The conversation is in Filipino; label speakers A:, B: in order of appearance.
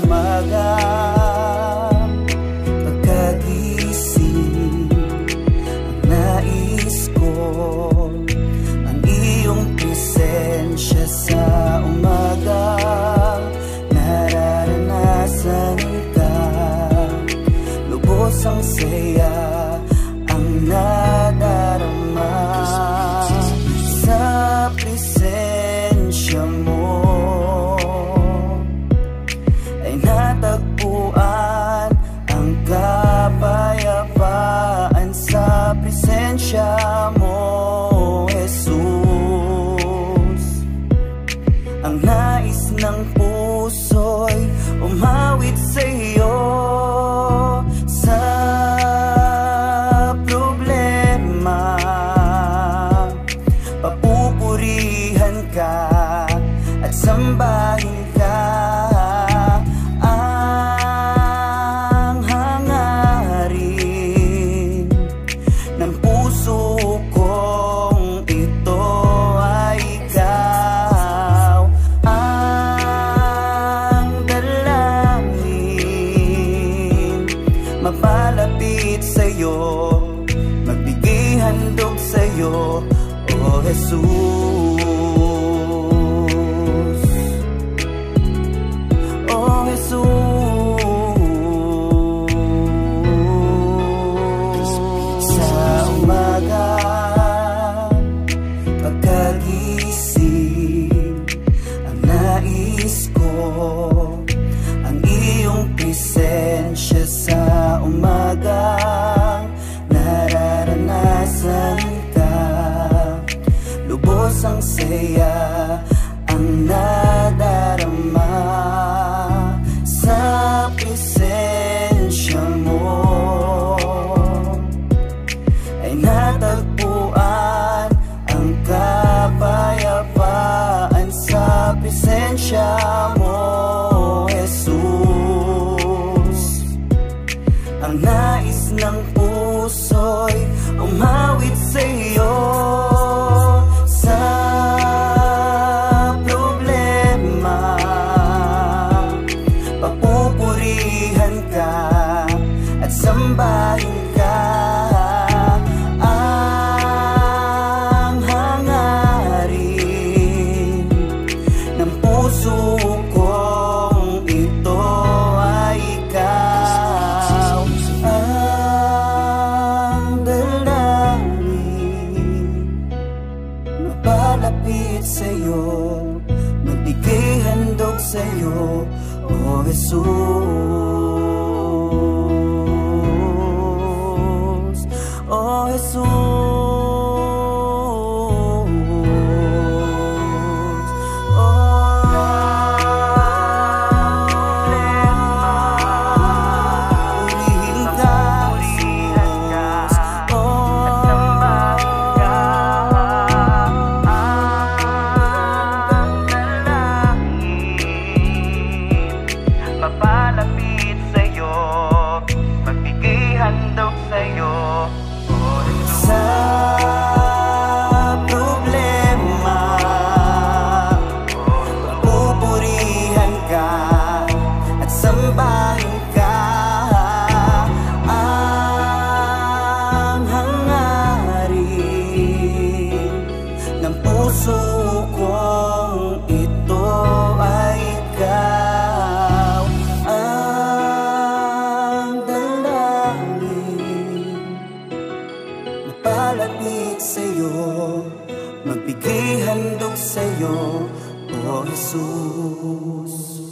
A: umaga, pagkagising, ang nais ko ang iyong presensya sa umaga. Nararanasan ka, lubos ang saya ang nadarama sa presensya mo. Ay natagpuan ang kapayapaan sa presensya mo, Jesus. Ang nais ng puso'y umawit sa iyo, sa problema. Papupurihan ka at sambahin ka. Ang hangarin ng puso kong ito ay ikaw. Ang dalangin, mapalapit sa'yo, magbigay handog sa'yo, O Jesus. O Jesus. Sa umaga, pagkagising, ang nais ko ang iyong presensya sa umaga. Nararanasan ka, lubos ang saya ang nadarama sa presensya mo. Ay natagpuan ang kapayapaan sa presensya mo, Jesus. Ang nais ng puso'y umawit sa iyo, sa problema. Papupurihan ka at sambahin ka. Ang hangarin ng puso kong ito ay ikaw. Ang dalangin, mapalapit sa'yo, magbigay handog sa'yo, O Jesus. O Jesus. Purihin ka, Jesus. Papalapit sa'yo, magbigay handog sa'yo, O Jesus. Sa problema, papupurihan ka at sambahin ka. Ang hangarin ng puso kong ito ay ikaw. Ang dalangin, mapalapit sa'yo, magbigay handog sa'yo, O Jesus.